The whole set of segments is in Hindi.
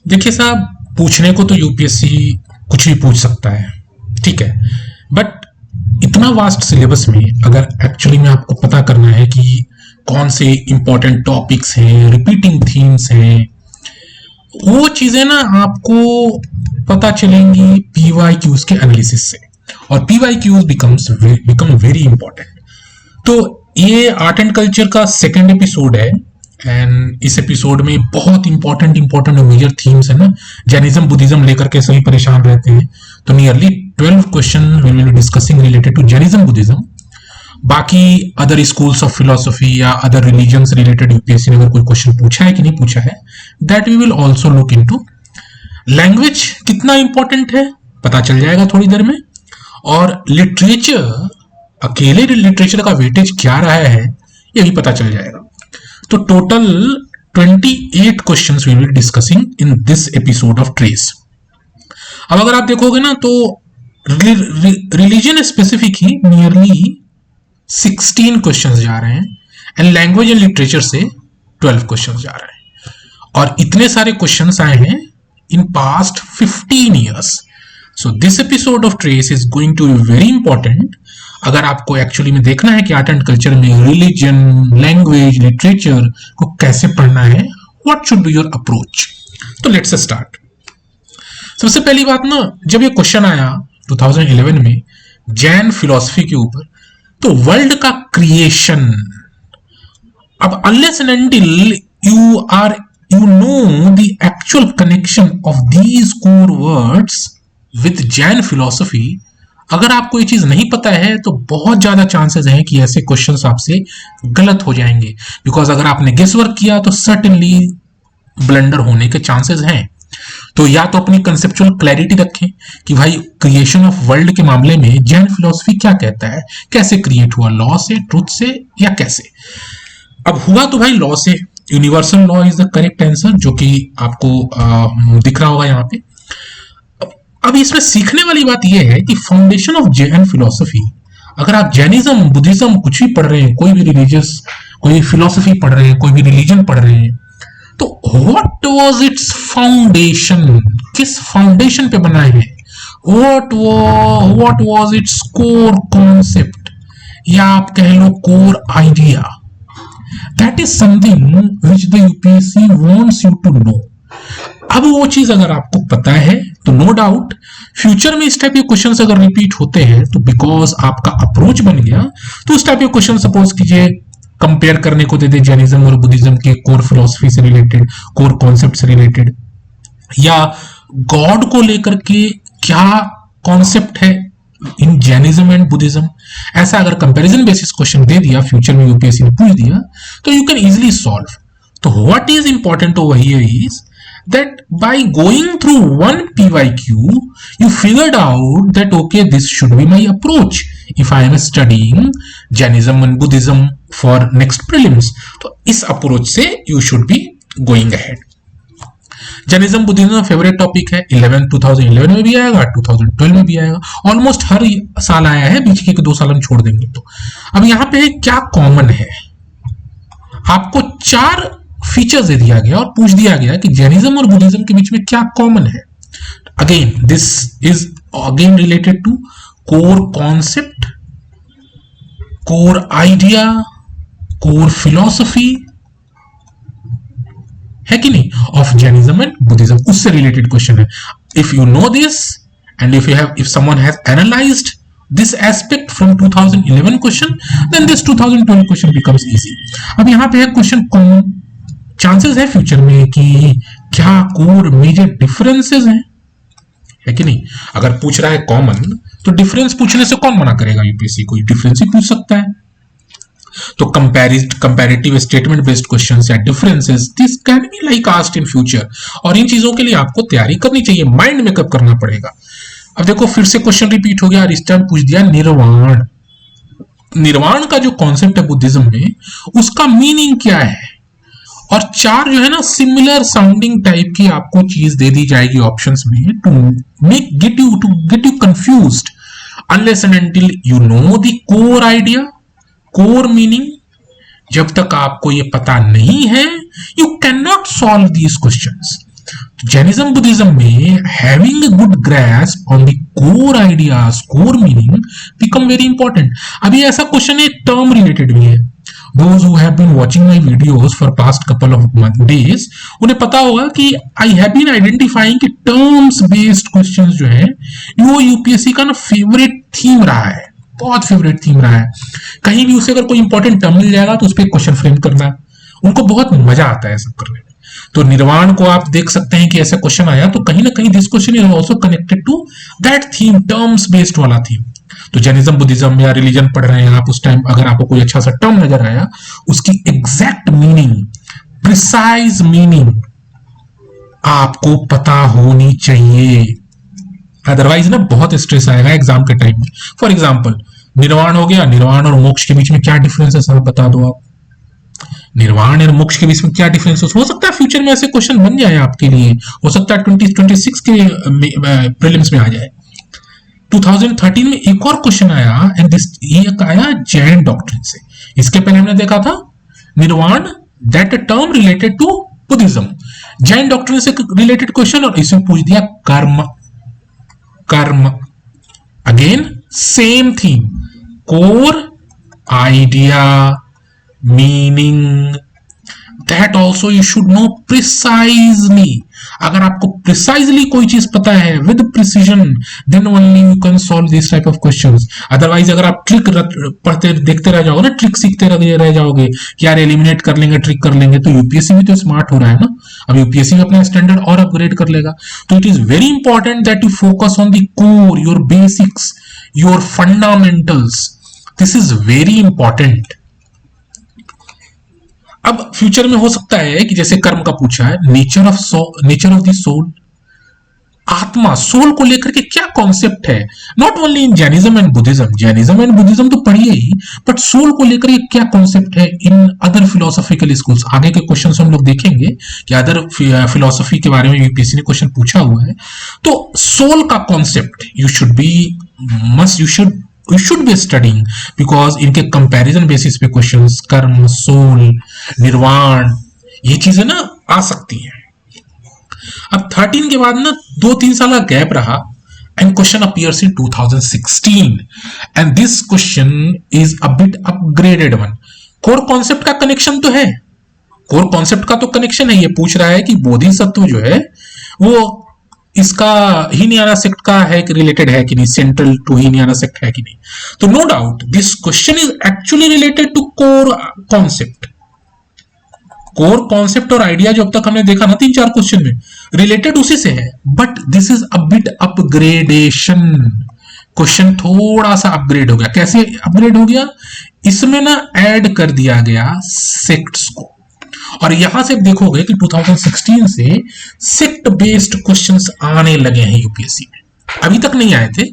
देखिए साहब, पूछने को तो यूपीएससी कुछ भी पूछ सकता है, ठीक है। बट इतना वास्ट सिलेबस में अगर एक्चुअली में आपको पता करना है कि कौन से इंपॉर्टेंट टॉपिक्स हैं, रिपीटिंग थीम्स हैं, वो चीजें ना आपको पता चलेंगी पीवाईक्यूज के एनालिसिस से, और पीवाईक्यूज बिकम वेरी इंपॉर्टेंट। तो ये आर्ट एंड कल्चर का सेकंड एपिसोड है, एंड इस एपिसोड में बहुत इंपॉर्टेंट मेजर थीम्स है ना। जैनिज्म बुद्धिज्म लेकर के सभी परेशान रहते हैं, तो nearly 12 question we will be discussing related to Jainism Buddhism. बाकी अदर स्कूल्स ऑफ फिलोसफी या अदर रिलीजन से रिलेटेड यूपीएससी ने अगर कोई क्वेश्चन पूछा है कि नहीं पूछा है, that we will also look into. Language कितना इंपॉर्टेंट है पता चल जाएगा थोड़ी देर में, और लिटरेचर, अकेले लिटरेचर का वेटेज क्या रहा है ये भी पता चल जाएगा। तो total 28 questions we will discussing in this episode of trace. अब अगर आप देखोगे ना तो रिलीजन स्पेसिफिक ही नियरली 16 क्वेश्चंस जा रहे हैं, एंड लैंग्वेज एंड लिटरेचर से 12 क्वेश्चंस जा रहे हैं। और इतने सारे क्वेश्चंस आए हैं in past 15 years. So this episode of Trace is going to be very important अगर आपको एक्चुअली में देखना है कि आर्ट एंड कल्चर में रिलीजन, लैंग्वेज, लिटरेचर को कैसे पढ़ना है, what should be your approach. तो लेट्स स्टार्ट। सबसे पहली बात ना, जब ये क्वेश्चन आया 2011 में जैन फिलॉसफी के ऊपर, तो वर्ल्ड का क्रिएशन, अब unless and until you know the actual connection of these core words with Jain philosophy, अगर आपको ये चीज नहीं पता है तो बहुत ज्यादा चांसेस हैं कि ऐसे क्वेश्चंस आपसे गलत हो जाएंगे, बिकॉज अगर आपने गेस वर्क किया तो सर्टेनली ब्लंडर होने के चांसेस हैं। तो या तो अपनी कंसेप्चुअल क्लैरिटी रखें कि भाई क्रिएशन ऑफ वर्ल्ड के मामले में जैन फिलॉसफी क्या कहता है, कैसे क्रिएट हुआ, लॉ से, ट्रुथ से, या कैसे। अब हुआ तो भाई लॉ से, universal law is the correct answer, जो कि आपको दिख रहा होगा यहाँ पे। अब इसमें सीखने वाली बात यह है कि फाउंडेशन ऑफ जैन फिलॉसफी, अगर आप जैनिज्म बुद्धिज्म कुछ भी पढ़ रहे हैं, कोई भी रिलीजियस, कोई फिलॉसफी पढ़ रहे हैं, कोई भी रिलीजन पढ़ रहे हैं, तो व्हाट वाज इट्स फाउंडेशन, किस फाउंडेशन पे बना है, what was its core concept, या आप कह लो core idea. That is something which the UPSC wants you to know. अब वो चीज अगर आपको पता है तो नो डाउट फ्यूचर में इस टाइप के क्वेश्चंस अगर रिपीट होते हैं तो बिकॉज आपका अप्रोच बन गया, तो उस टाइप के क्वेश्चन सपोज कीजिए कंपेयर करने को दे दे जैनिज्म और बुद्धिज्म के कोर फिलोसफी से रिलेटेड, कोर कॉन्सेप्ट से रिलेटेड, या गॉड को लेकर के क्या कॉन्सेप्ट है इन जैनिज्म एंड बुद्धिज्म, ऐसा अगर कंपैरिजन बेसिस क्वेश्चन दे दिया, फ्यूचर में यूपीएससी ने पूछ दिया, तो यू कैन इजीली सॉल्व। तो what is important over here is that by going through one PYQ you figured out that okay, this should be my approach if I am studying Jainism and Buddhism for next prelims. तो इस अप्रोच से you should be going ahead. Jainism Buddhism favourite topic है, 2011 में भी आएगा, 2012 में भी आएगा, ऑलमोस्ट हर साल आया है, बीच के 2 साल हम छोड़ देंगे। तो अब यहाँ पे क्या कॉमन है, आपको 4 फीचर्स दे दिया गया और पूछ दिया गया कि जैनिज्म और बुद्धिज्म के बीच में क्या कॉमन है। Again this is again related to core concept, core idea, core philosophy, है कि नहीं, ऑफ जैनिज्म एंड बुद्धिज्म, उससे रिलेटेड क्वेश्चन है। If you know this and if someone has analysed this aspect from 2011 question, then this 2012 question becomes easy. अब यहाँ पे है क्वेश्चन, चांसेस है फ्यूचर में कि क्या कोर मेजर डिफरेंसेस हैं, है कि नहीं। अगर पूछ रहा है कॉमन, तो डिफरेंस पूछने से कौन मना करेगा, यूपीएससी कोई डिफरेंस ही पूछ सकता है। तो कंपैरेटिव स्टेटमेंट बेस्ड क्वेश्चंस या differences, this can be like asked in future, और इन चीजों के लिए आपको तैयारी करनी चाहिए, माइंड मेकअप करना पड़ेगा। अब देखो फिर से क्वेश्चन रिपीट हो गया, और इस टाइम पूछ दिया निर्वाण। निर्वाण का जो कॉन्सेप्ट है बुद्धिज्म में, उसका मीनिंग क्या है, और 4 जो है ना सिमिलर साउंडिंग टाइप की आपको चीज दे दी जाएगी ऑप्शंस में, to get you confused unless and until you know the core idea, core meaning. जब तक आपको ये पता नहीं है, you can not solve these questions. Jainism Buddhism में having a good grasp on the core ideas, core meaning become very important. अभी ऐसा क्वेश्चन है टर्म रिलेटेड भी है। Those who have been watching my videos for past couple of days, उन्हें पता होगा कि I have been identifying कि terms based questions जो है वो यूपीएससी का ना फेवरेट थीम रहा है, बहुत फेवरेट थीम रहा है। कहीं भी उसे अगर कोई इंपॉर्टेंट टर्म मिल जाएगा तो उस पर क्वेश्चन फ्रेम करना, उनको बहुत मजा आता है सब करने में। तो निर्वाण को आप देख सकते हैं कि ऐसा क्वेश्चन आया तो कहीं ना कहीं this question is also connected to that theme, terms based वाला थीम। तो जैनिज्म बुद्धिज्म या रिलीजन पढ़ रहे हैं आप, उस टाइम अगर आपको कोई अच्छा सा टर्म नजर आया, उसकी एग्जैक्ट मीनिंग, प्रिसाइज मीनिंग आपको पता होनी चाहिए, अदरवाइज ना बहुत स्ट्रेस आएगा एग्जाम के टाइम में। फॉर एग्जाम्पल निर्वाण हो गया, निर्वाण और मोक्ष के बीच में क्या डिफरेंस है सर बता दो आप। निर्वाण और मोक्ष के बीच में क्या डिफरेंस हो सकता है, फ्यूचर में ऐसे क्वेश्चन बन जाए आपके लिए, हो सकता है 2026 के प्रीलिम्स में आ जाए। 2013 में एक और क्वेश्चन आया एंड दिस ये आया जैन डॉक्ट्रिन से। इसके पहले हमने देखा था nirvana, that term related to Buddhism, Jain doctrine से रिलेटेड क्वेश्चन, और इसमें पूछ दिया karma, karma again same theme, core idea, meaning, that also you should know precisely. अगर आपको प्रिसाइजली कोई चीज पता है with precision, then only you can solve this type of questions. Otherwise अगर आप ट्रिक पढ़ते देखते रह जाओगे ना, ट्रिक सीखते रह जाओगे कि यार एलिमिनेट कर लेंगे, ट्रिक कर लेंगे, तो यूपीएससी भी तो स्मार्ट हो रहा है ना, अब यूपीएससी भी अपना स्टैंडर्ड और अपग्रेड कर लेगा। तो it is very important that you focus on the core, your basics, your fundamentals, this is very important. अब फ्यूचर में हो सकता है कि जैसे कर्म का पूछा है, नेचर ऑफ द सोल, आत्मा, सोल को लेकर के क्या कॉन्सेप्ट है, not only in Jainism and Buddhism, Jainism and Buddhism तो पढ़िए ही, बट सोल को लेकर के क्या कॉन्सेप्ट है इन अदर फिलोसॉफिकल स्कूल्स। आगे के क्वेश्चन हम लोग देखेंगे कि अदर फिलोसफी के बारे में यूपीएससी ने क्वेश्चन पूछा हुआ है। तो सोल का concept you should be you should be studying because इनके कंपैरिजन बेसिस पे क्वेश्चंस कर्म, सोल, निर्वाण, ये चीजें ना आ सकती हैं। अब 13 के बाद ना 2-3 साल का गैप रहा and question appears in 2016 and this question is a bit upgraded one. Core concept का कनेक्शन तो है, कोर कॉन्सेप्ट का तो कनेक्शन है, ये पूछ रहा है कि बोधिसत्व जो है वो इसका हीनयाना सेक्ट का है कि रिलेटेड है कि नहीं, सेंट्रल टू हीनयाना सेक्ट है कि नहीं। तो no doubt this question is actually related to core concept. Core concept और आइडिया जो अब तक हमने देखा ना 3-4 क्वेश्चन में, रिलेटेड उसी से है, but this is a bit upgradation. Question थोड़ा सा अपग्रेड हो गया। कैसे अपग्रेड हो गया, इसमें ना ऐड कर दिया गया सेक्ट्स को, और यहां से देखोगे कि 2016 से सेक्ट बेस्ड क्वेश्चंस आने लगे हैं यूपीएससी में, अभी तक नहीं आए थे।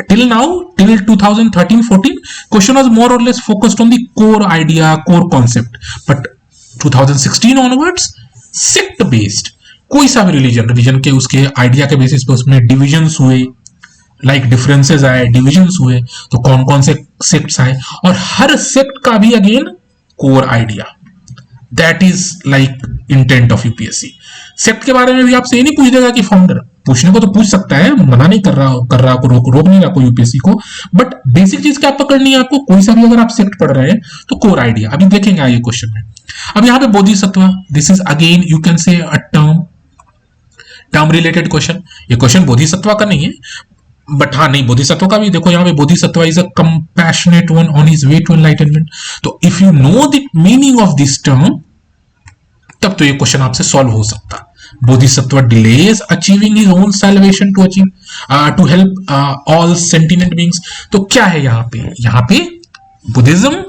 Till now, till 2013-14 question was more और less focused on the core idea, core concept, but 2016 onwards sect based, कोई सा भी रिलीजन के उसके आइडिया के बेसिस पे उसमें डिविजन्स हुए, लाइक डिफरेंसेस आए, डिविजन्स हुए, तो कौन कौन से सेक्ट्स आए, और हर सेक्ट का भी again core idea, that is like intent of UPSC. Sect के बारे में भी आपसे ये नहीं पूछ देगा कि फाउंडर, पूछने को तो पूछ सकता है, मना नहीं कर रहा को रोक नहीं रहा कोई यूपीएससी को, बट बेसिक चीज क्या पकड़नी है आपको, कोई सा भी अगर आप सेक्ट पढ़ रहे हैं तो कोर आइडिया। अभी देखेंगे आगे क्वेश्चन में। अब यहाँ पे Bodhisattva, this is again you can say a term related question. ये क्वेश्चन बोधिसत्व का नहीं है, बट हाँ नहीं, बोधिसत्व का भी देखो, यहाँ पे Bodhisattva is a compassionate one on his way to enlightenment. तो if you know the meaning of this term, तब तो ये क्वेश्चन आपसे सॉल्व हो सकता। Bodhisattva delays achieving his own salvation to help all sentient beings. तो क्या है यहाँ पे बुद्धिज्म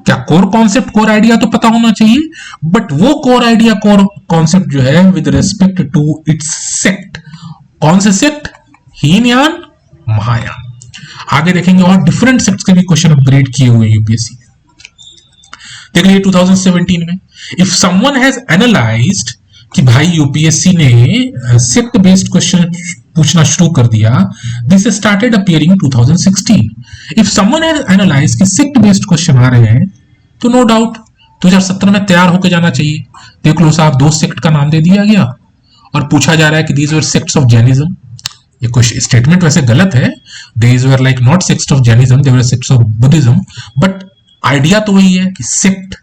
क्या कोर कॉन्सेप्ट, कोर आइडिया तो पता होना चाहिए, बट वो कोर आइडिया, कोर कॉन्सेप्ट जो है with respect to its sect. कौन से सेक्ट, हीनयान, महायान। आगे देखेंगे और डिफरेंट सेक्ट्स के भी क्वेश्चन अपग्रेड किए हुए यूपीएससी ने। देख लीजिए 2017 में, इफ समवन हैज एनालाइज्ड कि भाई यूपीएससी ने सेक्ट बेस्ड क्वेश्चन पूछना शुरू कर दिया, this started appearing 2016। If someone has analysed कि सेक्ट बेस्ड क्वेश्चन आ रहे हैं, तो नो डाउट 2017 में तैयार होकर जाना चाहिए। देख लो साहब, 2 सेक्ट का नाम दे दिया गया और पूछा जा रहा है कि these were sects of Jainism. ये कुछ स्टेटमेंट वैसे गलत है, these were like not sects of Jainism, they were sects of Buddhism, but idea तो वही है कि सेक्ट।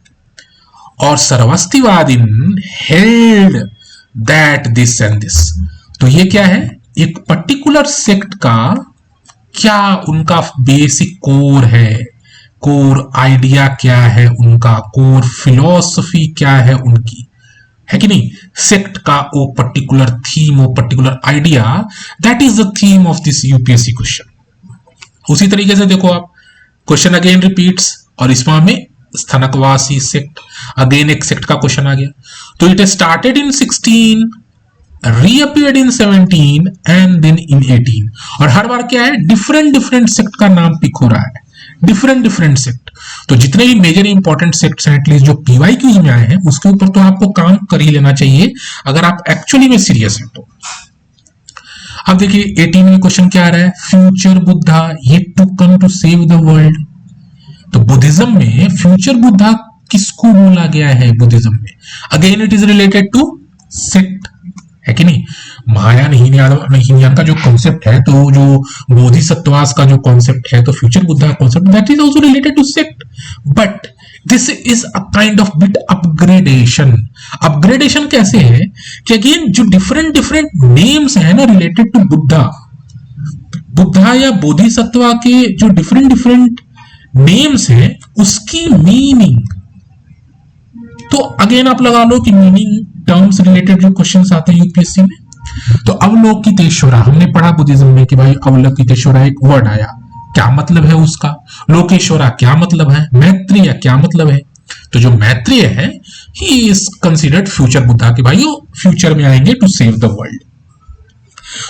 और Sarvastivadin held that this and this, तो ये क्या है, एक पर्टिकुलर सेक्ट का क्या उनका बेसिक कोर है, कोर आइडिया क्या है उनका, कोर फिलॉसफी क्या है उनकी, है कि नहीं। सेक्ट का वो पर्टिकुलर थीम, वो particular idea, that is the theme of this UPSC question. उसी तरीके से देखो आप, क्वेश्चन अगेन रिपीट्स, और इसमें में स्थनकवासी सेक्ट, अगेन एक सेक्ट का क्वेश्चन आ गया। तो it started in 16, reappeared in 17 and then in 18, और हर बार क्या है, डिफरेंट डिफरेंट सेक्ट का नाम पिक हो रहा है, डिफरेंट डिफरेंट सेक्ट। तो जितने भी मेजर इंपॉर्टेंट सेक्ट्स हैं एटलीस्ट जो पीवाईक्यूज में आए हैं, उसके ऊपर तो आपको काम कर ही लेना चाहिए अगर आप एक्चुअली में सीरियस हैं तो। अब देखिए 18 में क्वेश्चन क्या आ रहा है, future Buddha yet to come to save the world. तो बुद्धिज्म में फ्यूचर बुद्धा किसको बोला गया है बुद्धिज्म में, again it is related to sect, है कि नहीं। महायान हीनयान का जो कॉन्सेप्ट है, तो जो बोधिसत्वास का जो कॉन्सेप्ट है, तो future Buddha concept that is also related to sect, but this is a kind of bit upgradation. Upgradation कैसे है कि अगेन जो डिफरेंट डिफरेंट नेम्स है ना रिलेटेड टू बुद्धा, बुद्धा या बोधिसत्वा के जो डिफरेंट डिफरेंट नेम्स हैं उसकी मीनिंग, तो अगेन आप लगा लो कि मीनिंग टर्म्स रिलेटेड जो क्वेश्चंस आते हैं यूपीएससी में। तो अवलोकितेश्वरा हमने पढ़ा बुद्धिज्म में कि भाई अवलोकितेश्वरा एक वर्ड आया, क्या मतलब है उसका, लोकेश्वरा क्या मतलब है, मैत्रेय क्या मतलब है। तो जो मैत्रेय है he is considered future Buddha, कि भाई वो फ्यूचर में आएंगे टू सेव द वर्ल्ड।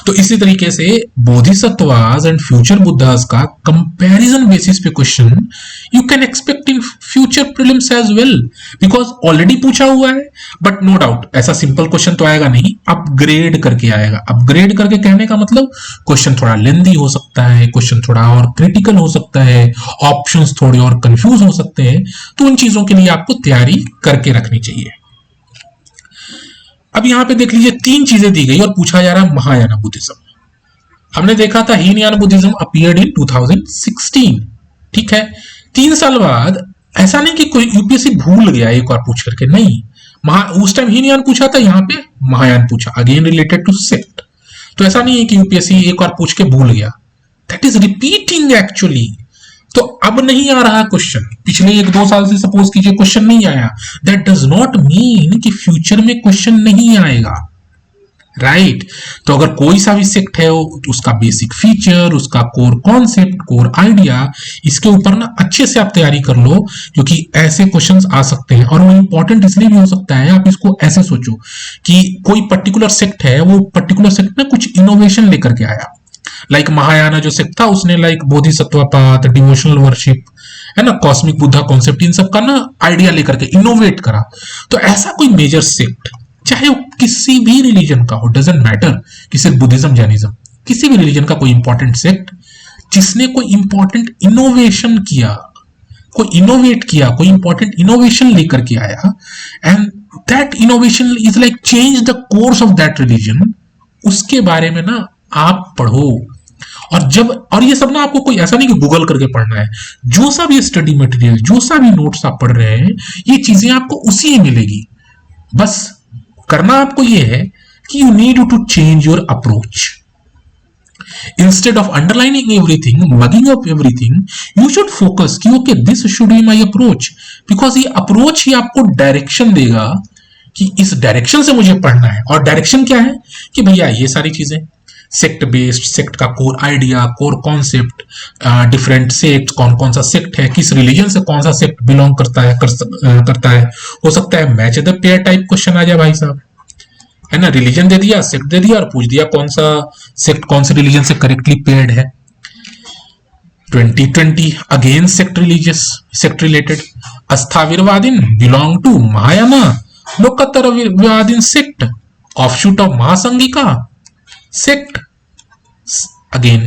तो इसी तरीके से बोधिसत्वास एंड फ्यूचर बुद्धास का कंपैरिजन बेसिस पे question you can expect in future prelims as well, because already पूछा हुआ है। बट नो डाउट ऐसा सिंपल क्वेश्चन तो आएगा नहीं, अपग्रेड करके आएगा। अपग्रेड करके कहने का मतलब क्वेश्चन थोड़ा लेंदी हो सकता है, क्वेश्चन थोड़ा और क्रिटिकल हो सकता है, ऑप्शंस थोड़े और कंफ्यूज हो सकते हैं, तो उन चीजों के लिए आपको तैयारी करके रखनी चाहिए। अब यहां पे देख लीजिए 3 चीजें दी गई और पूछा जा रहा है महायाना बुद्धिज्म। हमने देखा था हीनयान बुद्धिज्म अपीयर्ड इन 2016, ठीक है। 3 साल बाद, ऐसा नहीं कि कोई यूपीएससी भूल गया एक और पूछ करके, नहीं, उस टाइम हीनयान पूछा था, यहां पे महायान पूछा, अगेन रिलेटेड टू सेक्ट। तो ऐसा नहीं है कि यूपीएससी एक और पूछ के भूल गया, दैट इज रिपीटिंग एक्चुअली। तो अब नहीं आ रहा क्वेश्चन, पिछले 1-2 साल से सपोज कीजिए क्वेश्चन नहीं आया, दैट डज नॉट मीन कि फ्यूचर में क्वेश्चन नहीं आएगा, राइट। तो अगर कोई सा भी सेक्ट है, उसका बेसिक फीचर, उसका कोर कॉन्सेप्ट, कोर आइडिया, इसके ऊपर ना अच्छे से आप तैयारी कर लो, क्योंकि ऐसे क्वेश्चंस आ सकते हैं। और वो इंपॉर्टेंट इसलिए भी हो सकता है, आप इसको ऐसे सोचो कि कोई पर्टिकुलर सेक्ट है, वो पर्टिकुलर सेक्ट में कुछ इनोवेशन लेकर के आया, लाइक महायाना जो सेक्ट था उसने like Bodhisattva path, devotional worship, है ना, कॉस्मिक बुद्धा कॉन्सेप्ट, इन सब का ना आइडिया लेकर के इनोवेट करा। तो ऐसा कोई मेजर सेक्ट, चाहे वो किसी भी रिलीजन का हो, डजंट मैटर कि सिर्फ बुद्धिज्म जैनिज्म, किसी भी रिलीजन का कोई इंपॉर्टेंट सेक्ट जिसने कोई इंपॉर्टेंट इनोवेशन किया, कोई इनोवेट किया, कोई इंपॉर्टेंट इनोवेशन लेकर के आया, and that innovation is like change the course of that religion, उसके बारे में ना आप पढ़ो। और ये सब ना आपको कोई ऐसा नहीं कि गूगल करके पढ़ना है, जो सा भी स्टडी मटेरियल, जो सा भी नोट्स आप पढ़ रहे हैं, ये चीजें आपको उसी में मिलेगी। बस करना आपको ये है कि you need to change your approach. Instead of underlining everything, mugging up everything, you should focus कि okay this should be my approach, because ये अप्रोच ही आपको डायरेक्शन देगा कि इस डायरेक्शन से मुझे पढ़ना है। और डायरेक्शन क्या है कि भैया ये सारी चीजें, सेक्ट बेस्ड, सेक्ट का core idea, core concept, different sect, कौन कौन सा सेक्ट है, किस रिलीजन से कौन सा सेक्ट बिलोंग करता है, हो सकता है match the pair type question आ जाए भाई साहब, है ना। रिलीजन दे दिया, सेक्ट दे दिया और पूछ दिया कौन सा सेक्ट कौन से रिलीजन से करेक्टली पेयर्ड है। 2020 again sect related, Sthaviravadin belong to Mahayana, Lokottaravadin sect offshoot of Mahasanghika sect, again,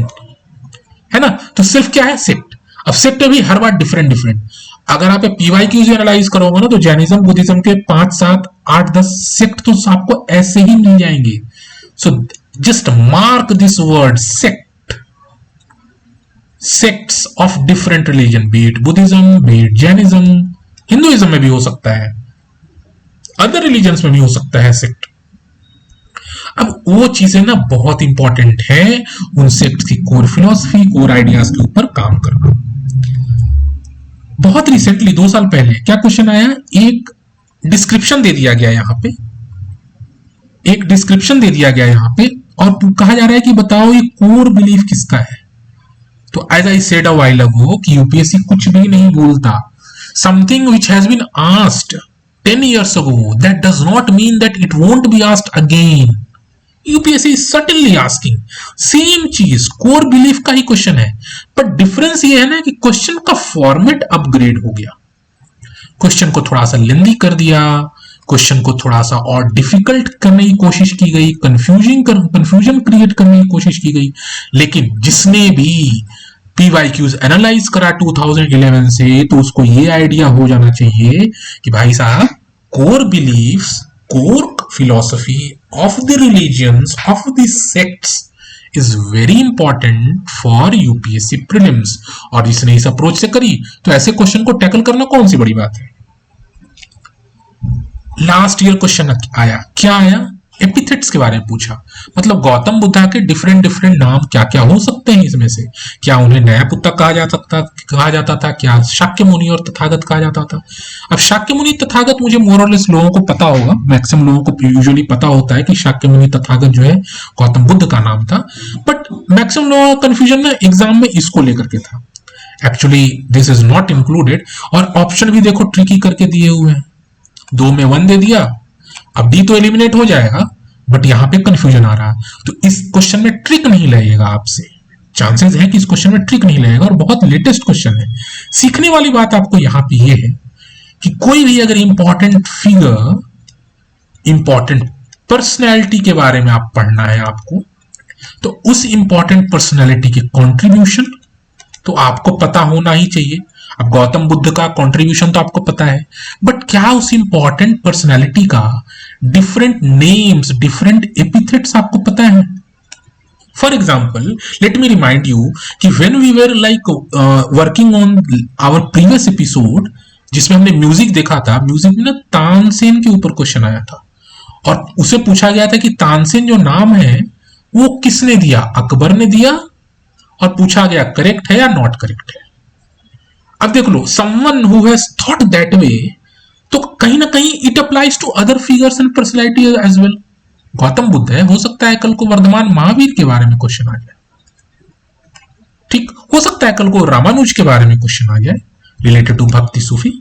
है ना। तो सिर्फ क्या है, सेक्ट। अब सेक्ट भी हर बार डिफरेंट, अगर आप पीवाईक्यूज एनालाइज करोगे ना तो जैनिज्म बुद्धिज्म के 5 7 8 10 सेक्ट तो आपको ऐसे ही मिल जाएंगे. So just mark this word sect. Sects of different religion, B it Buddhism, B it Jainism, Hinduism में भी हो सकता है, अदर रिलीजन्स में भी हो सकता है सेक्ट. अब वो चीजें ना बहुत इंपॉर्टेंट है, उन सेक्ट की कोर फिलॉसफी, कोर आइडियाज के ऊपर काम करना. बहुत रिसेंटली 2 साल पहले क्या क्वेश्चन आया, एक डिस्क्रिप्शन दे दिया गया यहां पे, एक डिस्क्रिप्शन दे दिया गया यहां पे और कहा जा रहा है कि बताओ ये कोर बिलीफ किसका है. तो as I said a while ago कि यूपीएससी कुछ भी नहीं बोलता. Something which has been asked 10 years ago, that does not mean that it won't be asked again. UPSC is certainly asking same चीज, कोर बिलीफ का ही क्वेश्चन है, पर डिफरेंस ये है ना कि क्वेश्चन का फॉर्मेट अपग्रेड हो गया. क्वेश्चन को थोड़ा सा लेंदी कर दिया, क्वेश्चन को थोड़ा सा और डिफिकल्ट करने की कोशिश की गई, कंफ्यूजन क्रिएट करने की कोशिश की गई. लेकिन जिसने भी पीवाईक्यूज एनालाइज करा 2011 से, तो उसको ये आइडिया हो जाना चाहिए कि भाई साहब core beliefs, core philosophy of the religions of the sects is very important for UPSC prelims. और जिसने इस अप्रोच से करी तो ऐसे क्वेश्चन को टैकल करना कौन सी बड़ी बात है. लास्ट ईयर क्वेश्चन आया, क्या आया, एपिथेट्स के बारे में पूछा. मतलब गौतम बुद्धा के डिफरेंट डिफरेंट नाम क्या क्या हो सकते हैं इसमें से. क्या उन्हें न्यायपुत्रक कहा जाता था, क्या शाक्य मुनि और तथागत कहा जाता था. अब शाक्य मुनि तथागत मुझे मोर और लेस लोगों को पता होगा, मैक्सिमम लोगों को यूजुअली पता होता है कि शाक्य मुनि तथागत जो है गौतम बुद्ध का नाम था. बट मैक्सिमम लोगों का कंफ्यूजन ना एग्जाम में इसको लेकर के था. Actually this is not included. और ऑप्शन भी देखो ट्रिकी करके दिए हुए हैं, 2 में 1 दे दिया. अब डी तो एलिमिनेट हो जाएगा, बट यहां पे कंफ्यूजन आ रहा है. तो इस क्वेश्चन में ट्रिक नहीं लगेगा आपसे, चांसेस है कि इस क्वेश्चन में ट्रिक नहीं लगेगा, और बहुत लेटेस्ट क्वेश्चन है. सीखने वाली बात आपको यहां पे ये है कि कोई भी अगर इंपॉर्टेंट फिगर, इंपॉर्टेंट पर्सनैलिटी के बारे में आप पढ़ना है आपको, तो उस इंपॉर्टेंट पर्सनैलिटी के कॉन्ट्रीब्यूशन तो आपको पता होना ही चाहिए. अब गौतम बुद्ध का कंट्रीब्यूशन तो आपको पता है, बट क्या उस इंपॉर्टेंट पर्सनालिटी का डिफरेंट नेम्स, डिफरेंट एपिथेट्स आपको पता है. For example let me remind you कि when we were like working on our previous episode, जिसमें हमने म्यूजिक देखा था, म्यूजिक में ना तानसेन के ऊपर क्वेश्चन आया था और उसे पूछा गया था कि तानसेन जो नाम है वो किसने दिया, अकबर ने दिया, और पूछा गया करेक्ट है या नॉट करेक्ट है. अब देख लो, someone who has thought that way, तो कहीं ना कहीं it applies to other figures and personality as well. Gautam Buddha है, हो सकता है कल को वर्धमान महावीर के बारे में क्वेश्चन आ जाए, ठीक, हो सकता है कल को रामानुज के बारे में क्वेश्चन आ जाए रिलेटेड टू भक्ति सूफी.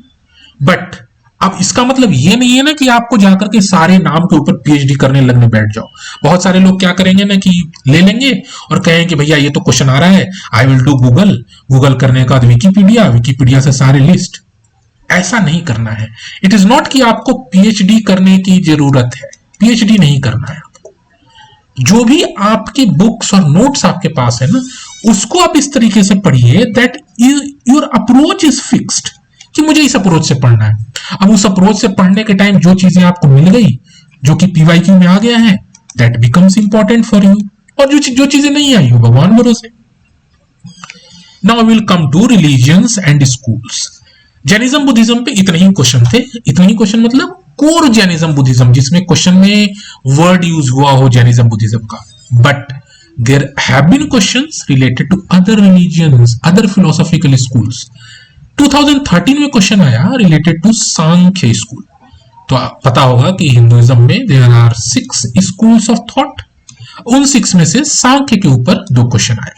बट अब इसका मतलब ये नहीं है ना कि आपको जाकर के सारे नाम के ऊपर पीएचडी करने लगने बैठ जाओ. बहुत सारे लोग क्या करेंगे ना कि ले लेंगे और कहेंगे भैया ये तो क्वेश्चन आ रहा है, I will do Google, Google करने के बाद विकीपीडिया, विकीपीडिया से सारे लिस्ट. ऐसा नहीं करना है. इट इज नॉट कि आपको पीएचडी करने की जरूरत है, पीएचडी नहीं करना है आपको. जो भी आपकी बुक्स और नोट्स आपके पास है ना, उसको आप इस तरीके से पढ़िए that your approach is fixed, कि मुझे इस अप्रोच से पढ़ना है. अब उस अप्रोच से पढ़ने के टाइम जो चीजें आपको मिल गई, जो कि पीवाईक्यू में आ गया है, that becomes important for you. और जो चीजें नहीं आई हो भगवान भरोसे. Now will come to religions and schools. Jainism Buddhism पे इतने ही क्वेश्चन थे, इतने ही क्वेश्चन मतलब कोर जैनिज्म बुद्धिज्म, जिसमें क्वेश्चन में वर्ड यूज हुआ हो जैनिज्म बुद्धिज्म का. But there have been questions related to other religions, other philosophical schools. 2013 में क्वेश्चन आया रिलेटेड टू सांख्य स्कूल. तो पता होगा कि हिंदुइज्म में there are 6 schools of thought. उन 6 में से सांख्य के ऊपर 2 क्वेश्चन आए.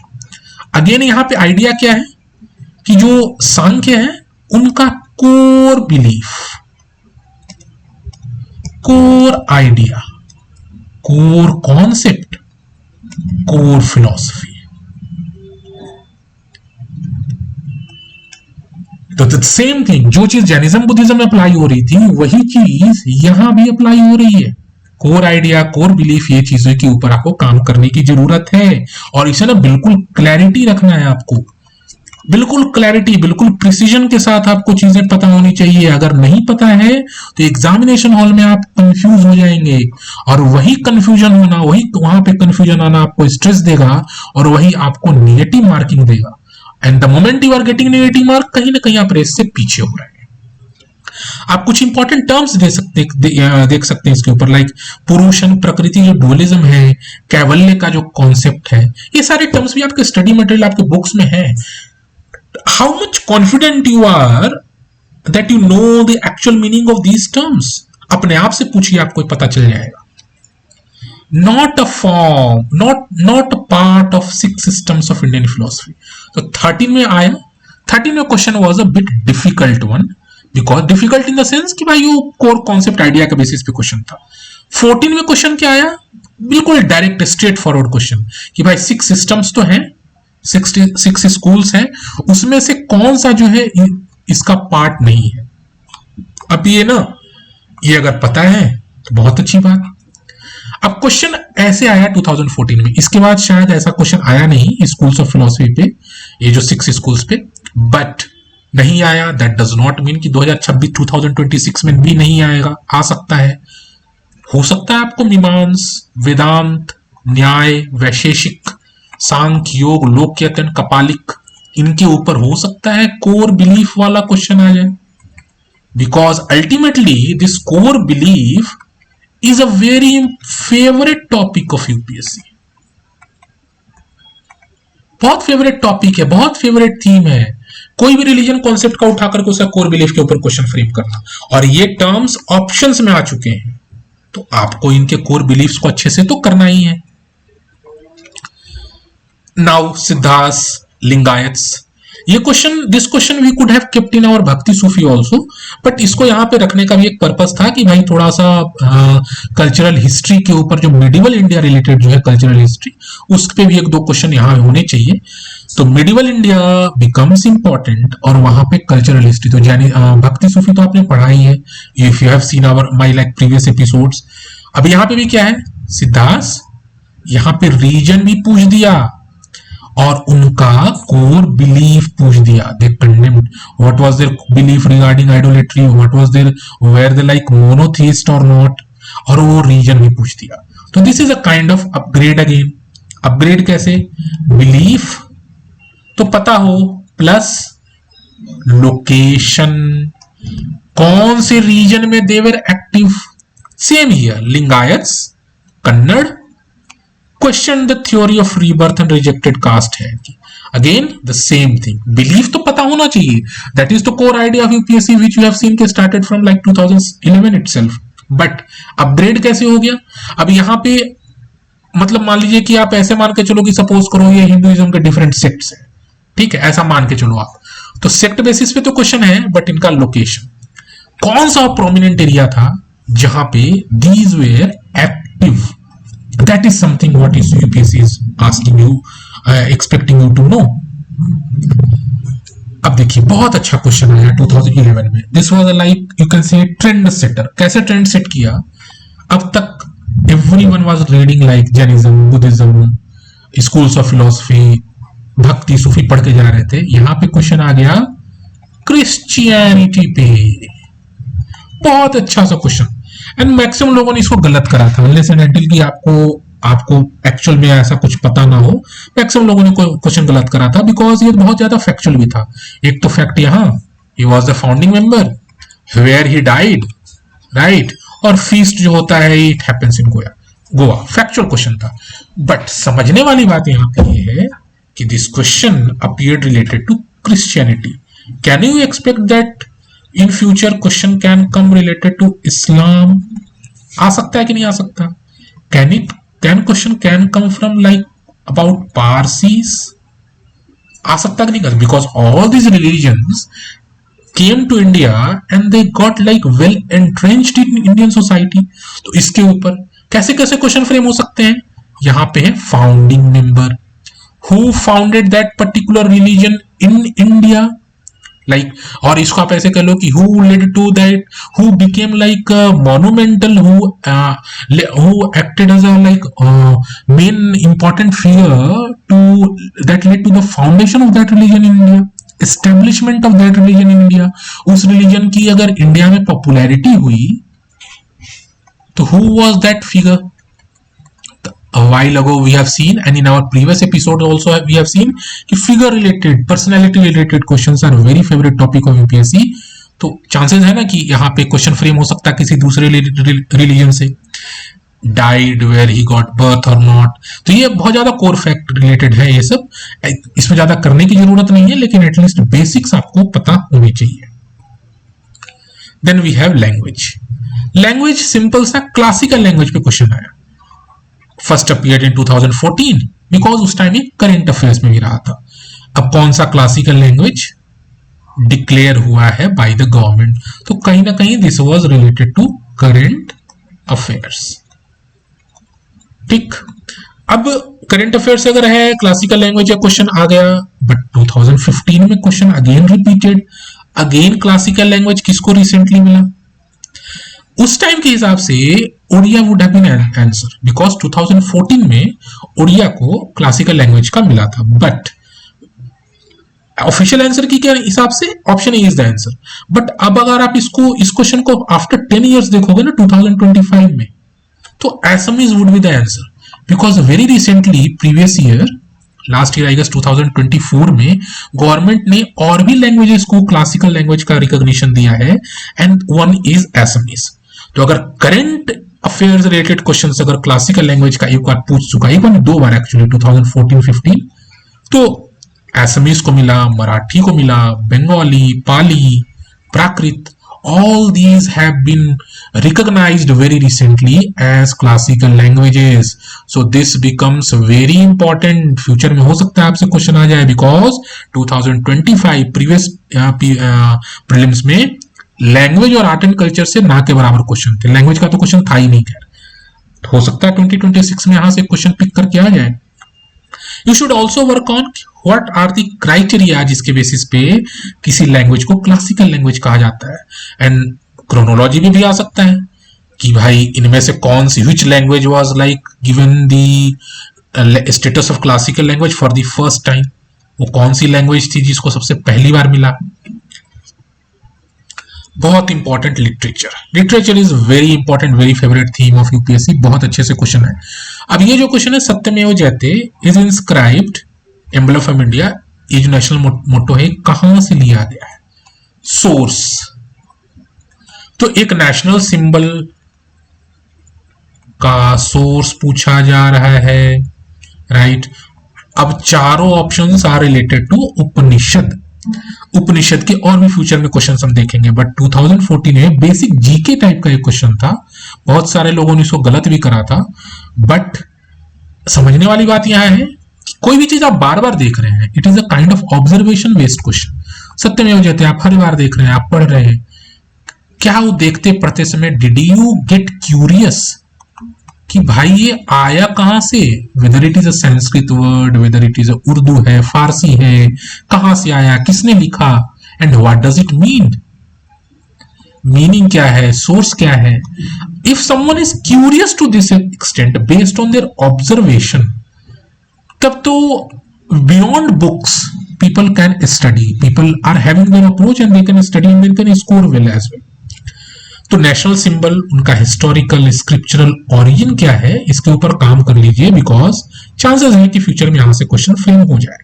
अगेन यहां पे आइडिया क्या है कि जो सांख्य है उनका core belief, core idea, core concept, core philosophy. तो सेम थिंग, जो चीज जैनिज्म बुद्धिज्म में अप्लाई हो रही थी वही चीज यहां भी अप्लाई हो रही है. कोर आइडिया, कोर बिलीफ, ये चीजों के ऊपर आपको काम करने की जरूरत है. और इसे ना बिल्कुल क्लैरिटी रखना है आपको. बिल्कुल क्लैरिटी, बिल्कुल प्रिसीजन के साथ आपको चीजें पता होनी चाहिए। अगर नहीं पता है तो एग्जामिनेशन हॉल में आप कंफ्यूज हो जाएंगे, और वही कंफ्यूजन होना, वही वहां पे कंफ्यूजन आना आपको स्ट्रेस देगा, और वही आपको निगेटिव मार्किंग देगा। And the moment you are getting negative mark, कहीं ना कहीं आप रेस से पीछे हो रहे हैं। आप कुछ इंपॉर्टेंट टर्म्स देख सकते हैं इसके ऊपर, लाइक पुरुषन प्रकृति जो डुअलिज्म है, कैवल्य का जो कॉन्सेप्ट है, ये सारे टर्म्स भी आपके स्टडी मटेरियल आपके बुक्स में है। How much confident you are that you know the actual meaning of these terms, अपने आप से पूछिए, आपको पता चल जाएगा। Not a form, not a part of six systems of Indian philosophy. तो 13 में आया, 13 में question was a bit difficult one, because difficult in the sense कि भाई वो कोर कॉन्सेप्ट आइडिया के बेसिस पे क्वेश्चन था। 14 में क्वेश्चन क्या आया, बिल्कुल डायरेक्ट स्ट्रेट फॉरवर्ड क्वेश्चन कि भाई सिक्स सिस्टम्स तो हैं, सिक्स स्कूल्स हैं, उसमें से कौन सा जो है इसका पार्ट नहीं है। अब ये ना, ये अगर पता है तो बहुत अच्छी बात। अब क्वेश्चन ऐसे आया 2014 में, इसके बाद शायद ऐसा क्वेश्चन आया नहीं स्कूल्स ऑफ फिलोसफी पे, ये जो सिक्स स्कूल्स पे, बट नहीं आया दैट डज नॉट मीन कि 2026 में भी नहीं आएगा, आ सकता है। हो सकता है आपको मीमांस, वेदांत, न्याय, वैशेषिक, सांख्य, योग, लोकयतन, कपालिक, इनके ऊपर हो सकता है कोर बिलीफ वाला क्वेश्चन आ जाए, because ultimately this core belief is a very favorite topic of UPSC। बहुत फेवरेट टॉपिक है, बहुत फेवरेट थीम है, कोई भी रिलीजन कॉन्सेप्ट का उठाकर उसका कोर बिलीफ के ऊपर क्वेश्चन फ्रेम करना, और ये टर्म्स ऑप्शंस में आ चुके हैं, तो आपको इनके कोर बिलीफ्स को अच्छे से तो करना ही है। नाउ सिद्धांत, लिंगायत्स, ये question, this question we could have kept in our Bhakti Sufi also, but इसको यहां पे रखने का भी एक पर्पस था कि भाई थोड़ा सा कल्चरल हिस्ट्री के ऊपर, जो मिडिवल इंडिया रिलेटेड जो है कल्चरल हिस्ट्री, उस पे भी एक दो क्वेश्चन यहां होने चाहिए। तो मिडिवल इंडिया बिकम्स इंपॉर्टेंट, और वहां पे कल्चरल हिस्ट्री, तो यानी भक्ति सूफी तो आपने पढ़ा ही है, if you have seen our my like previous episodes. अब यहाँ पे भी क्या है, सिद्धांत, यहाँ पे रीजन भी पूछ दिया और उनका कोर बिलीफ पूछ दिया। They condemned what was their belief regarding idolatry, what was their, where they like monotheist और नॉट, और वो रीजन भी पूछ दिया। तो this is a kind of upgrade again. Upgrade कैसे, बिलीफ तो पता हो, प्लस लोकेशन, कौन से रीजन में they were active. Same here, Lingayats, Kannada, question the theory of rebirth and rejected caste है, again the same thing, belief तो पता होना चाहिए, that is the core idea of UPSC which you have seen के started from like 2011 itself. But upgrade कैसे हो गया, अब यहां पे मतलब मान लीजिए कि आप ऐसे मान के चलो कि सपोज करो ये हिंदुइज्म के डिफरेंट सेक्ट्स हैं, ठीक है, ऐसा मान के चलो आप, तो सेक्ट बेसिस पे तो क्वेश्चन है, बट इनका लोकेशन, कौन सा प्रोमिनेंट एरिया था जहां पे these where active, that is something what is UPSC is asking you, expecting you to know। अब देखिए बहुत अच्छा क्वेश्चन आया 2011 में, this was like you can say trend setter. कैसे ट्रेंड सेट किया, अब तक everyone was reading like Jainism, Buddhism, schools of philosophy, भक्ति सूफी पढ़ के जा रहे थे, यहां पे क्वेश्चन आ गया क्रिश्चियनिटी पे, बहुत अच्छा सा क्वेश्चन, एंड मैक्सिमम लोगों ने इसको गलत करा था, अनलेस एंड अनटिल कि आपको एक्चुअल में ऐसा कुछ पता ना हो, मैक्सिमम लोगों ने क्वेश्चन गलत करा था, बिकॉज ये बहुत ज्यादा फैक्चुअल भी था। एक तो फैक्ट यहाँ, he was the founding member, where he died, right, और फीस्ट जो होता है it happens in Goa, factual question था। बट समझने वाली बात यहाँ पे ये है कि this question appeared related to Christianity. Can you expect that in future question can come related to Islam? आ सकता है कि नहीं आ सकता? Can question can come from like about Parsis? आ सकता कि नहीं? Because all these religions came to India and they got like well entrenched in Indian society। तो इसके ऊपर कैसे कैसे क्वेश्चन फ्रेम हो सकते हैं? यहां पे है founding member, who founded that particular religion in India, like, और इसको आप ऐसे कह लो कि who led to that, who became like monumental, who acted as a like main important figure to that led to the foundation of that religion in India। Establishment of that religion in India, उस रिलीजन की अगर इंडिया में पॉपुलैरिटी हुई तो who was that figure? A while ago we have seen and in our previous episode also we have seen कि figure related, personality related questions are very favorite topic of UPSC. तो chances है ना कि यहाँ पे क्वेश्चन फ्रेम हो सकता है किसी दूसरे रिलीजन से, died where he got birth or not. तो ये बहुत ज्यादा कोर फैक्ट रिलेटेड है, ये सब इसमें ज्यादा करने की जरूरत नहीं है, लेकिन एटलीस्ट बेसिक्स आपको पता होनी चाहिए. Then we have language. Language simple सा क्लासिकल लैंग्वेज पे क्वेश्चन आया. फर्स्ट अपीयर्ड इन 2014 बिकॉज उस टाइम ये करंट अफेयर्स में भी रहा था. अब कौन सा क्लासिकल लैंग्वेज डिक्लेयर हुआ है बाय द गवर्नमेंट, तो कहीं ना कहीं this was related to current affairs. ठीक, अब करंट अफेयर्स अगर है क्लासिकल लैंग्वेज या क्वेश्चन आ गया, बट 2015 में question again repeated, again classical language किसको रिसेंटली मिला? उस टाइम के हिसाब से Odia would have been answer because 2014 में ओडिया को क्लासिकल लैंग्वेज का मिला था. बट ऑफिशियल आंसर की क्या हिसाब से option A is the answer. But अब अगर आप इस क्वेश्चन को आफ्टर 10 इयर्स देखोगे ना 2025 में, तो Assamese would be the answer because very recently previous year last year I guess 2024 में गवर्नमेंट ने और भी लैंग्वेजेस को क्लासिकल लैंग्वेज का रिकॉग्निशन दिया है एंड वन इज असमीज. तो अगर करंट अफेयर्स रिलेटेड क्वेश्चंस अगर क्लासिकल लैंग्वेज का एक बार पूछ चुका, एक बार दो बार एक्चुअली 2014-15, तो असमीज को मिला, मराठी को मिला, बंगाली, पाली, प्राकृत, all these have been recognized very recently as classical languages. So this becomes very important. Future में हो सकता है आपसे क्वेश्चन आ जाए बिकॉज 2025 प्रीवियस प्रीलिम्स में लैंग्वेज और आर्ट एंड कल्चर से ना के बराबर क्वेश्चन थे. लैंग्वेज का तो क्वेश्चन था ही नहीं. खैर, हो सकता है 2026 में यहां से क्वेश्चन पिक करके आ जाए. You should also work on what are the criteria जिसके बेसिस पे किसी लैंग्वेज को क्लासिकल लैंग्वेज कहा जाता है. एंड क्रोनोलॉजी भी आ सकता है कि भाई इनमें से कौन सी which language was like given the status of classical language for the first time. वो कौन सी लैंग्वेज थी जिसको सबसे पहली बार मिला. बहुत important literature. Literature is very important, very favourite theme of UPSC. बहुत अच्छे से क्वेश्चन है. अब ये जो क्वेश्चन है सत्यमेव जयते is inscribed emblem of India, ये जो नेशनल मोटो है कहां से लिया गया है? सोर्स. तो एक नेशनल सिंबल का सोर्स पूछा जा रहा है, राइट. अब चारों ऑप्शंस आर रिलेटेड टू उपनिषद. उपनिषद के और भी फ्यूचर में क्वेश्चन हम देखेंगे, बट 2014 में बेसिक जीके टाइप का एक क्वेश्चन था. बहुत सारे लोगों ने इसको गलत भी करा था, बट समझने वाली बात यहां है कि कोई भी चीज आप बार बार देख रहे हैं, it is a kind of observation based question. सत्यमेव जयते आप हर बार देख रहे हैं, आप पढ़ रहे हैं, क्या वो देखते पढ़ते समय डिड यू गेट क्यूरियस कि भाई ये आया कहां से? Whether it is a Sanskrit word, whether it is a Urdu है, फारसी है, कहां से आया, किसने लिखा, and what does it mean? Meaning क्या है, सोर्स क्या है? If someone is curious to this extent based on their observation, तब तो beyond books people can study. People are having their approach and they can study and they can score well as well. तो नेशनल सिंबल, उनका हिस्टोरिकल स्क्रिप्चरल ओरिजिन क्या है, इसके ऊपर काम कर लीजिए बिकॉज चांसेस है कि फ्यूचर में यहां से क्वेश्चन फ्रेम हो जाए.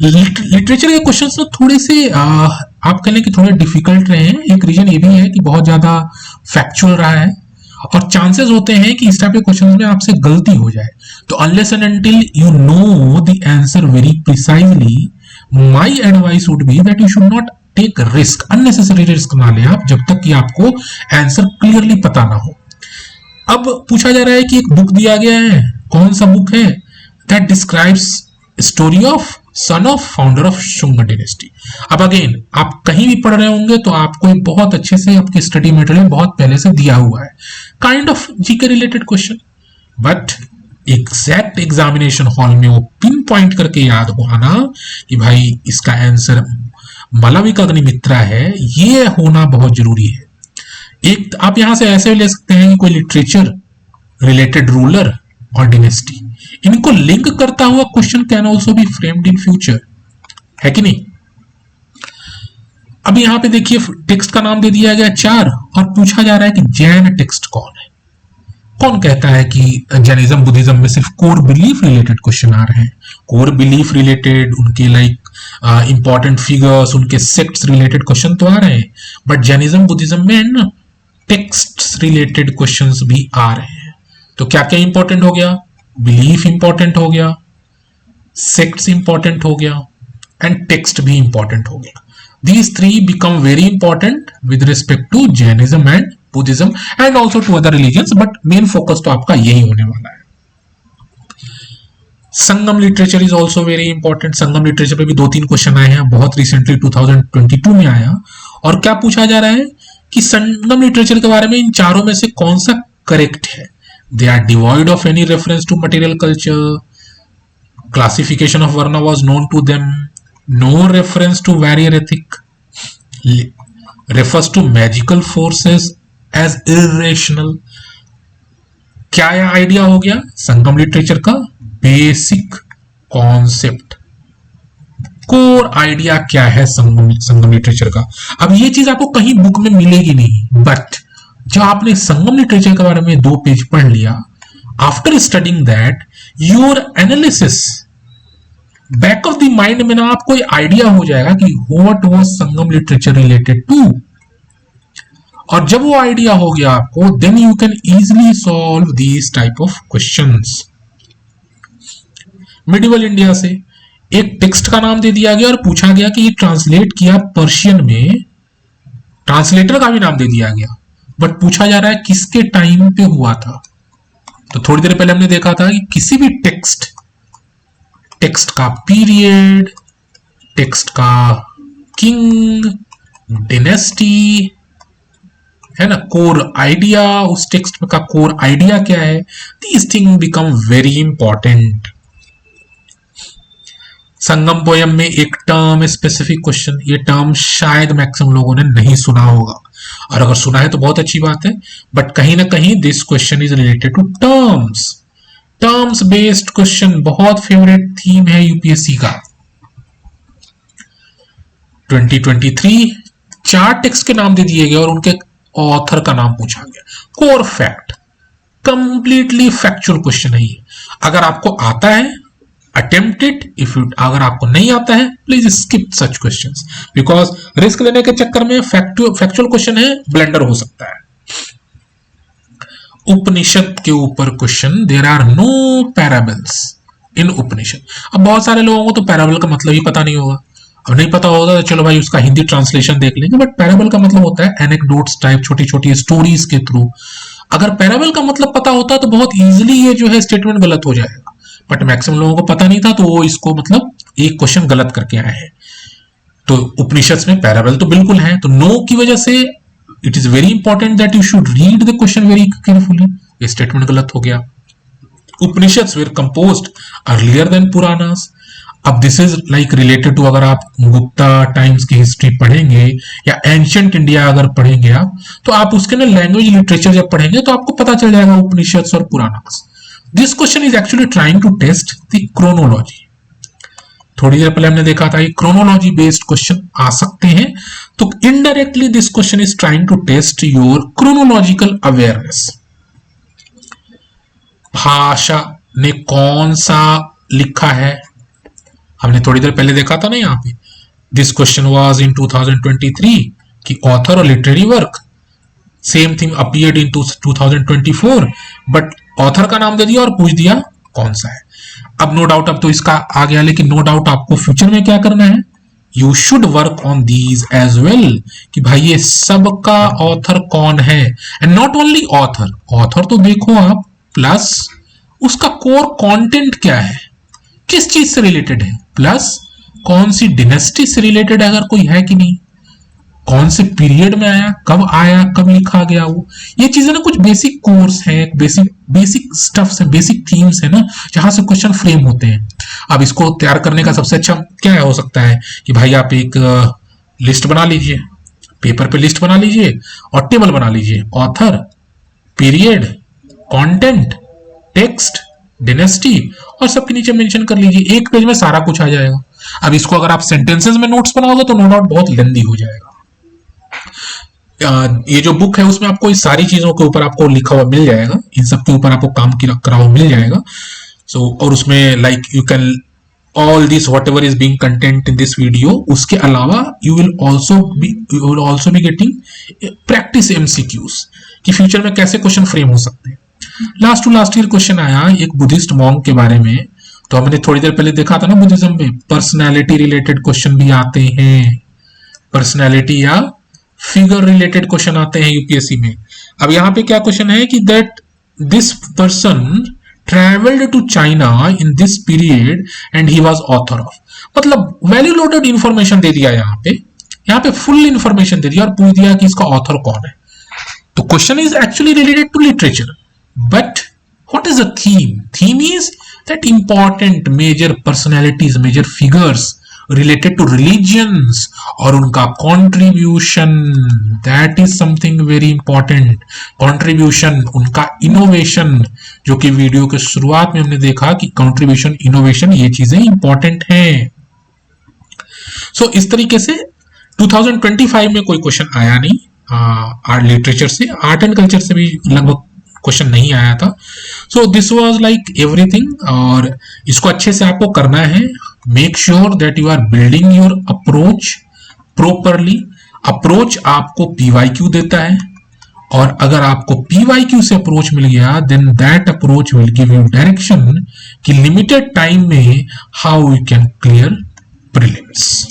लिटरेचर के क्वेश्चंस ना थोड़े से आप कह लें कि थोड़े डिफिकल्ट रहे हैं. एक रीजन ये भी है कि बहुत ज्यादा फैक्चुअल रहा है और चांसेस होते हैं कि इस टाइप के क्वेश्चंस में आपसे गलती हो जाए. तो unless and until you know the answer very precisely, my advice would be that you should not take risk. Unnecessary risk ना ले आप जब तक कि आपको आंसर क्लियरली पता ना हो. अब पूछा जा रहा है कि एक बुक दिया गया है, कौन सा बुक है? That describes story of son of founder of Shunga dynasty. अब अगेन आप कहीं भी पढ़ रहे होंगे तो आपको बहुत अच्छे से आपके स्टडी मटेरियल बहुत पहले से दिया हुआ है, kind of GK related question. But exact examination hall में वो पिन पॉइंट करके याद होना कि भाई इसका आंसर मालविका अग्निमित्रा है, ये होना बहुत जरूरी है. एक आप यहां से ऐसे ले सकते हैं कि कोई लिटरेचर रिलेटेड रूलर और डिनेस्टी, इनको लिंक करता हुआ question can also be framed in future. है कि नहीं। अब यहां पे देखिए टेक्स्ट का नाम दे दिया गया 4 और पूछा जा रहा है कि जैन टेक्स्ट कौन है। कौन कहता है कि जैनिज्म बुद्धिज्म में सिर्फ कोर बिलीफ रिलेटेड क्वेश्चन आ रहे हैं, कोर बिलीफ रिलेटेड उनके लाइक इंपॉर्टेंट फिगर्स, उनके सेक्ट्स रिलेटेड क्वेश्चन तो आ रहे हैं, बट जैनिज्म बुद्धिज्म में ना टेक्स्ट्स रिलेटेड क्वेश्चंस भी आ रहे हैं। तो क्या क्या इंपॉर्टेंट हो गया, बिलीफ इंपॉर्टेंट हो गया, सेक्ट्स इंपॉर्टेंट हो गया एंड टेक्स्ट भी इंपॉर्टेंट हो गया। These three become very important with respect to Jainism and Buddhism and also to other religions, but main focus तो आपका यही होने वाला है। Sangam literature is also very important. Sangam literature पे भी 2-3 क्वेश्चन आए हैं, बहुत रिसेंटली 2022 में आया। और क्या पूछा जा रहा है कि संगम लिटरेचर के बारे में इन चारों में से कौन सा करेक्ट है। They are devoid of any reference to material culture, classification of varna was known to them, no reference to warrior ethic, refers to magical forces as irrational। क्या यह आइडिया हो गया संगम लिटरेचर का बेसिक कॉन्सेप्ट, कोर आइडिया क्या है संगम लिटरेचर का। अब ये चीज आपको कहीं बुक में मिलेगी नहीं, बट जब आपने संगम लिटरेचर के बारे में 2 पेज पढ़ लिया, after studying that your analysis back of the mind में ना आपको आइडिया हो जाएगा कि what was Sangam literature related to. और जब वो आइडिया हो गया आपको, then you can easily solve these type of questions. Medieval India से एक टेक्स्ट का नाम दे दिया गया और पूछा गया कि ये ट्रांसलेट किया पर्शियन में, ट्रांसलेटर का भी नाम दे दिया गया, बट पूछा जा रहा है किसके टाइम पे हुआ था। तो थोड़ी देर पहले हमने देखा था कि किसी भी टेक्स्ट का पीरियड, टेक्स्ट का किंग, डिनेस्टी, है ना, कोर आइडिया, उस टेक्स्ट का कोर आइडिया क्या है, these thing become very important. Sangam poem में एक टर्म स्पेसिफिक क्वेश्चन, ये टर्म शायद मैक्सिमम लोगों ने नहीं सुना होगा, और अगर सुना है तो बहुत अच्छी बात है, बट कहीं ना कहीं this question is related to terms. Terms based question बहुत फेवरेट थीम है यूपीएससी का। 2023 4 टेक्स्ट के नाम दे दिए गए और उनके ऑथर का नाम पूछा गया। Core fact, completely factual question है ये। अगर आपको आता है अटेम्प्ट इट, अगर आपको नहीं आता है please skip such questions, because risk लेने के चक्कर में फैक्चुअल क्वेश्चन है, ब्लेंडर हो सकता है। उपनिषद के ऊपर question, there are no parables in Upanishad. अब बहुत सारे लोगों को तो पैराबल का मतलब ही पता नहीं होगा, अब नहीं पता होगा तो चलो भाई उसका हिंदी ट्रांसलेशन देख लेंगे, बट पैराबल का मतलब होता है एनेक्डोट्स टाइप, छोटी छोटी स्टोरीज के थ्रू। अगर पैराबल का मतलब पता होता तो बहुत इजीली ये जो है स्टेटमेंट गलत हो जाएगा, बट मैक्सिमम लोगों को पता नहीं था तो वो इसको मतलब एक क्वेश्चन गलत करके आए हैं। तो उपनिषद में पैराबल तो बिल्कुल है, तो नो की वजह से it is very important that you should read the question very carefully. ये स्टेटमेंट गलत हो गया। Upanishads were composed earlier than Puranas. अब this is like related to, अगर आप गुप्ता टाइम्स की हिस्ट्री पढ़ेंगे या एंशियंट इंडिया अगर पढ़ेंगे आप, तो आप उसके ना लैंग्वेज लिटरेचर जब पढ़ेंगे तो आपको पता चल जाएगा उपनिषद्स और Puranas. This question is actually trying to test the chronology. थोड़ी देर पहले हमने देखा था ये क्रोनोलॉजी बेस्ड क्वेश्चन आ सकते हैं, तो indirectly this question is trying to test your chronological awareness. भाषा ने कौन सा लिखा है, हमने थोड़ी देर पहले देखा था ना यहाँ पे। दिस क्वेश्चन वाज इन 2023 कि ऑथर और literary work, same thing appeared in 2024, but author का नाम दे दिया और पूछ दिया कौन सा है। अब नो डाउट अब तो इसका आ गया, लेकिन नो डाउट आपको फ्यूचर में क्या करना है, you should work on these as well, कि भाई ये सब का ऑथर कौन है, and not only author, author तो देखो आप, प्लस उसका कोर कंटेंट क्या है, किस चीज से रिलेटेड है, प्लस कौन सी डिनेस्टी से रिलेटेड है अगर कोई है कि नहीं, कौन से पीरियड में आया, कब लिखा गया वो। ये चीजें ना कुछ बेसिक कोर्स है, बेसिक स्टफ्स है, बेसिक थीम्स है ना, जहां से क्वेश्चन फ्रेम होते हैं। अब इसको तैयार करने का सबसे अच्छा क्या हो सकता है कि भाई आप एक लिस्ट बना लीजिए, पेपर पे लिस्ट बना लीजिए और टेबल बना लीजिए, author, period, content, text, dynasty, और सबके नीचे मेंशन कर लीजिए। एक पेज में सारा कुछ आ जाएगा। अब इसको अगर आप सेंटेंसेस में नोट्स बनाओगे तो नो डाउट बहुत लेंदी हो जाएगा। ये जो बुक है उसमें आपको इस सारी चीजों के ऊपर आपको लिखा हुआ मिल जाएगा, इन सब के ऊपर आपको काम करा हुआ मिल जाएगा। सो और उसमें like you can all this whatever is being content in this video, उसके अलावा you will also be getting practice MCQs कि फ्यूचर में कैसे क्वेश्चन फ्रेम हो सकते हैं। Last to last year question आया एक बुद्धिस्ट मॉन्क के बारे में, तो हमने थोड़ी देर पहले देखा था ना बुद्धिज्म में पर्सनैलिटी रिलेटेड क्वेश्चन भी आते हैं, पर्सनैलिटी या फिगर रिलेटेड क्वेश्चन आते हैं यूपीएससी में। अब यहां पे क्या क्वेश्चन है कि that this person travelled to China in this period and he was author of, मतलब वैल्यू लोडेड इंफॉर्मेशन दे दिया यहाँ पे फुल इंफॉर्मेशन दे दिया और पूछ दिया कि इसका ऑथर कौन है। तो question is actually related to literature, but what is the theme? Theme is that important major personalities, major figures related to religions और उनका contribution, that is something very important, contribution, उनका innovation, जो कि वीडियो के शुरुआत में हमने देखा कि contribution, innovation ये चीजें important हैं। So इस तरीके से 2025 में कोई क्वेश्चन आया नहीं आर्ट लिटरेचर से, आर्ट एंड कल्चर से भी लगभग क्वेश्चन नहीं आया था। So this was like everything, और इसको अच्छे से आपको करना है। Make sure that you are building your approach properly. Approach आपको पीवाईक्यू देता है, और अगर आपको पीवाईक्यू से अप्रोच मिल गया then that approach will give you direction कि लिमिटेड टाइम में how you can clear prelims.